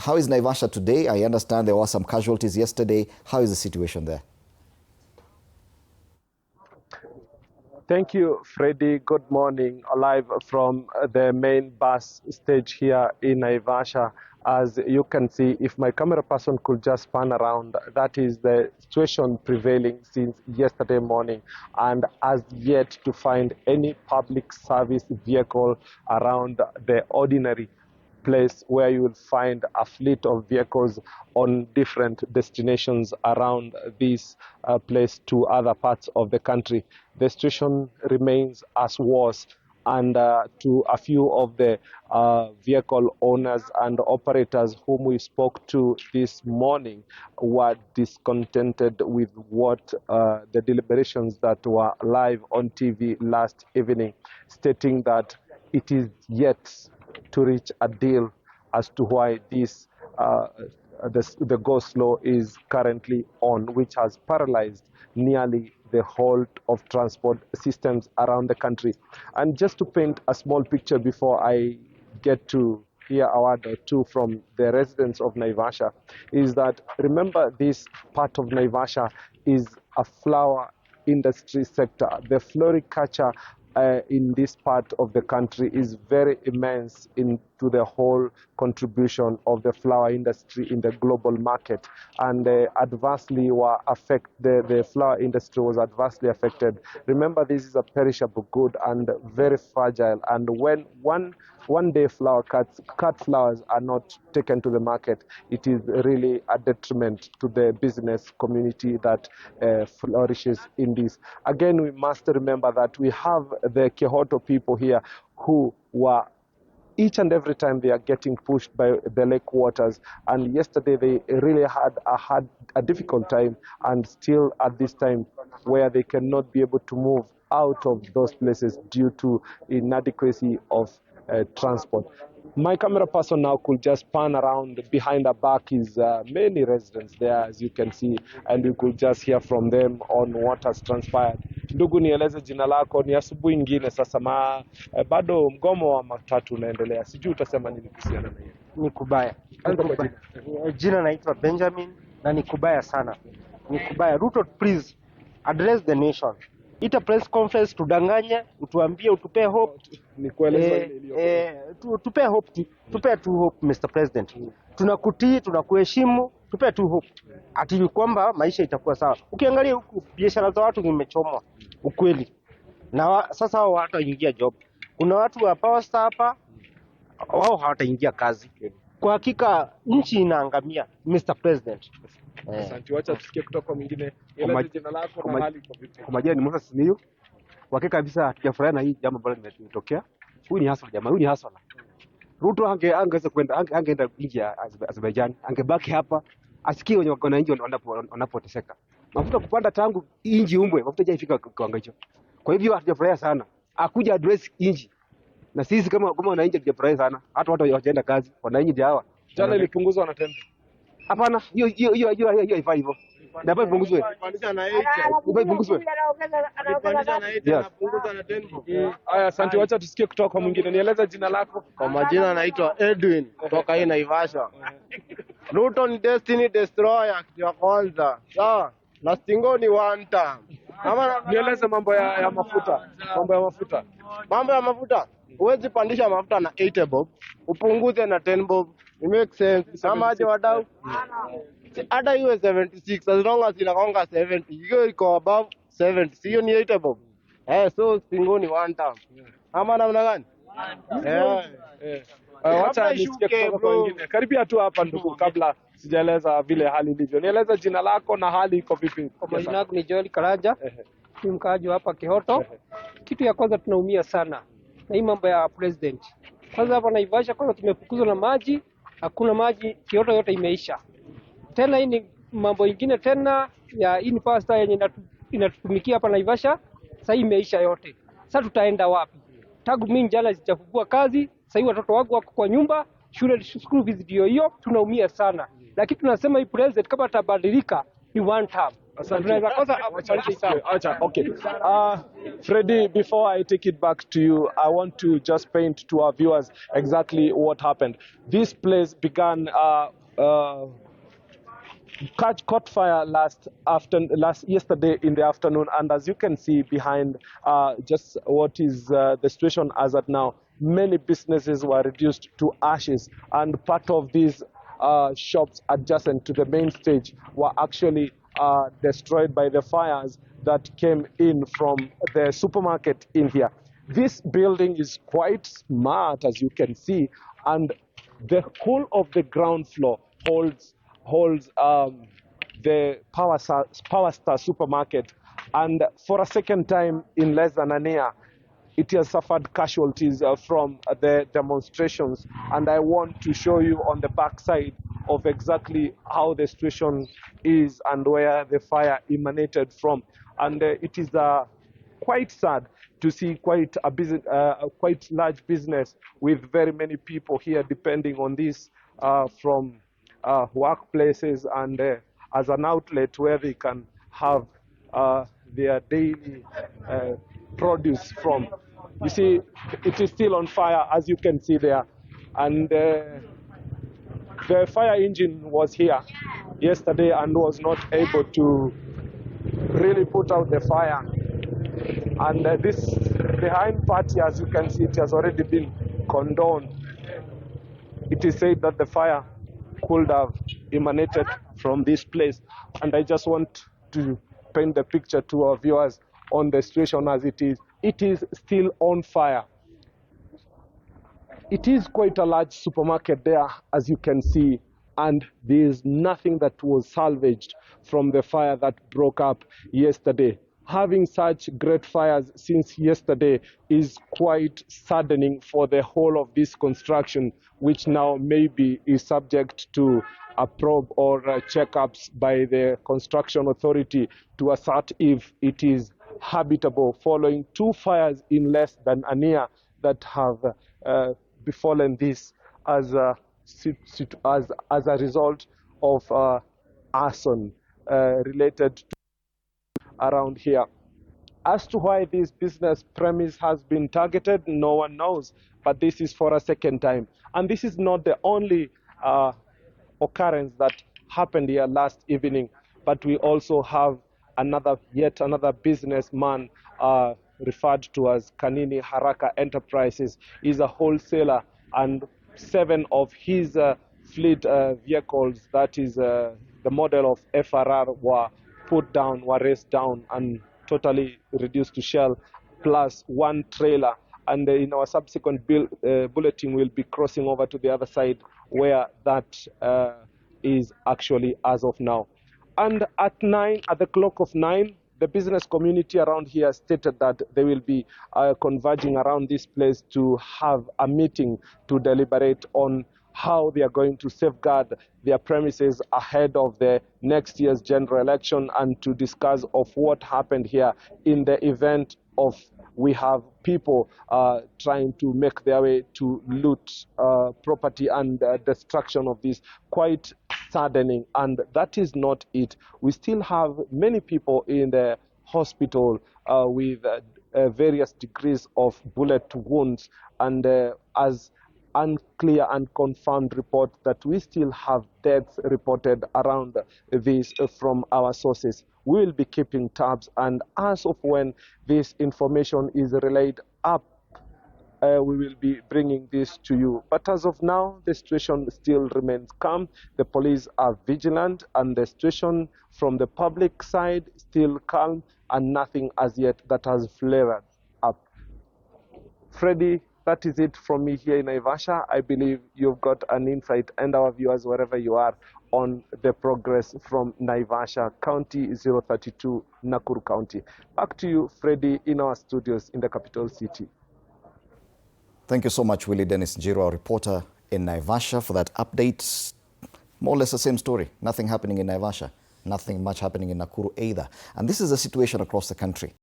How is Naivasha today? I understand there were some casualties yesterday. How is the situation there? Thank you, Freddie. Good morning. Live from the main bus stage here in Naivasha. As you can see, if my camera person could just pan around, that is the situation prevailing since yesterday morning, and as yet to find any public service vehicle around the ordinary place where you will find a fleet of vehicles on different destinations around this place to other parts of the country. The situation remains as was, and to a few of the vehicle owners and operators whom we spoke to this morning were discontented with what the deliberations that were live on TV last evening, stating that it is yet to reach a deal as to why this the go-slow is currently on, which has paralyzed nearly the whole of transport systems around the country. And just to paint a small picture before I get to hear a word or two from the residents of Naivasha, is that remember this part of Naivasha is a flower industry sector. The floriculture in this part of the country is very immense into the whole contribution of the flower industry in the global market, and adversely were the flower industry was adversely affected. Remember, this is a perishable good and very fragile, and when one day cut flowers are not taken to the market, it is really a detriment to the business community that flourishes in this. Again, we must remember that we have the Kehoto people here who were each and every time they are getting pushed by the lake waters, and yesterday they really had a difficult time, and still at this time where they cannot be able to move out of those places due to inadequacy of transport. My camera person now could just pan around. Behind the back is many residents there, as you can see, and we could just hear from them on what has transpired. Ndugu, nieleze jina lako. Ni asubuhi nyingine sasa, bado mgomo wa matatu unaendelea. Sijui utasema nini kuhusiana na hiyo. Ni kubaya. Jina naitwa Benjamin na ni kubaya sana. Ni kubaya. Ruto, please address the nation. Ita press conference tudanganye, utuambie, utupe hope. Ni kueleza tupe hope, tupe tu hope Mr. President. Tunakutii, tunakuheshimu, tupe tu hope. Ati kwamba maisha itakuwa sawa. Ukiangalia huku biashara za watu zimechomwa ukweli. Na sasa hao watu waingia job. Kuna watu wa Power Star hapa, wao hawataingia kazi. Kwa hakika nchi inaangamia Mr. President. Asante, wacha tusikie kutoka kwa mwingine. Eleza jina lako na hali kwa vipi. Kwa majina ni Moses Simiyu. Kwa hakika kabisa hatujafurahi na hii jambo ambalo limetokea. Huyu ni hustle jamaa, huyu ni hustle. Ruto angeweza kwenda, angeenda nje ya Azerbaijan, angebaki hapa asikie wenye wananchi wanapoteseka. Mafuta kupanda tangu inji umbwe, mafuta haijafika kiwango hicho. Kwa hivyo hatujafurahi sana. Akuja address inji. Na sisi kama wananchi hatujafurahi sana. Hata watu hawajaenda kazi, wananchi ndio hawa. Jana ilipunguzwa na tembe. Hapana, hiyo haifai hivyo. Na bado punguzwe. Pandisha na 8. Bado punguzwe. Pandisha na 8 na punguza na 10. Haya, asante, wacha tusikie kutoka kwa mwingine. Nieleza jina lako. Kwa majina naitwa Edwin kutoka hii Naivasha. Ruto ni destiny destroyer ya kwanza. Sawa? Na Stingo ni one time. Nieleze mambo ya mafuta. Mambo ya mafuta. Huwezi pandisha mafuta na 8 bob, upunguze na 10 bob. It makes sense. Kama aje wadau? Hata iwe 76 as long as inakonga 70. Hiyo iko above 70. Sio ni 8 bob. So Stingo ni one time. Ama namna gani? Wacha nisikie kutoka kwa wengine. Karibia tu hapa ndugu, kabla sijaeleza vile hali ilivyo. Nieleza jina lako na hali iko vipi? Kwa majina yangu ni Joel Karaja. Ni mkaaji hapa Kehoto. Kitu ya kwanza tunaumia sana na hii mambo ya president. Kwanza hapa Naivasha kwanza tumefukuzwa na maji, hakuna maji, Kehoto yote imeisha. Tena hii ni mambo ingine tena ya hii ni Power Star yenye inatutumikia hapa Naivasha, sasa imeisha yote. Sasa tutaenda wapi? Tangu mimi jana sijafungua kazi, sasa hivi watoto wangu wako kwa nyumba, shule school fees ndio hiyo, tunaumia sana. Lakini tunasema hii president kama atabadilika ni one time. Tunaweza kosa Acha, okay. Freddy, before I take it back to you, I want to just paint to our viewers exactly what happened. This place began caught fire yesterday in the afternoon, and as you can see behind just what is the situation as at now, many businesses were reduced to ashes, and part of these shops adjacent to the main stage were actually destroyed by the fires that came in from the supermarket in here. This building is quite smart, as you can see, and the whole of the ground floor holds the Power Star supermarket, and for a second time in less than a year, it has suffered casualties from the demonstrations. And I want to show you on the back side of exactly how the situation is and where the fire emanated from. And it is quite sad to see quite large business with very many people here depending on this from workplaces and as an outlet where they can have their daily produce from. You see, it is still on fire, as you can see there, and the fire engine was here yesterday and was not able to really put out the fire. And this behind party, as you can see, it has already been condoned. It is said that the fire could have emanated from this place, and I just want to paint the picture to our viewers on the situation as it is. It is still on fire. It is quite a large supermarket there, as you can see, and there is nothing that was salvaged from the fire that broke up yesterday. Having such great fires since yesterday is quite saddening for the whole of this construction, which now maybe is subject to a probe or checkups by the construction authority to assert if it is habitable, following 2 fires in less than a year that have befallen this as a result of arson related to around here. As to why this business premise has been targeted, no one knows, but this is for a second time. And this is not the only occurrence that happened here last evening, but we also have yet another businessman referred to as Kanini Haraka Enterprises. He's a wholesaler, and 7 of his fleet vehicles, that is the model of FRR, were put down, were raced down and totally reduced to shell, plus 1 trailer. And in our subsequent bulletin, we'll be crossing over to the other side where that is actually as of now. And at the clock of 9, the business community around here stated that they will be converging around this place to have a meeting to deliberate on how they are going to safeguard their premises ahead of the next year's general election, and to discuss of what happened here in the event of we have people trying to make their way to loot property and destruction of this. Quite saddening, and that is not it. We still have many people in the hospital with various degrees of bullet wounds, and as unclear and confirmed report that we still have deaths reported around this from our sources. We will be keeping tabs, and as of when this information is relayed up, we will be bringing this to you. But as of now, the situation still remains calm. The police are vigilant, and the situation from the public side still calm, and nothing as yet that has flared up. Freddy, that is it from me here in Naivasha. I believe you've got an insight, and our viewers, wherever you are, on the progress from Naivasha County 032, Nakuru County. Back to you, Freddy, in our studios in the capital city. Thank you so much, Willie Dennis Njiro, our reporter in Naivasha, for that update. More or less the same story. Nothing happening in Naivasha. Nothing much happening in Nakuru either. And this is the situation across the country.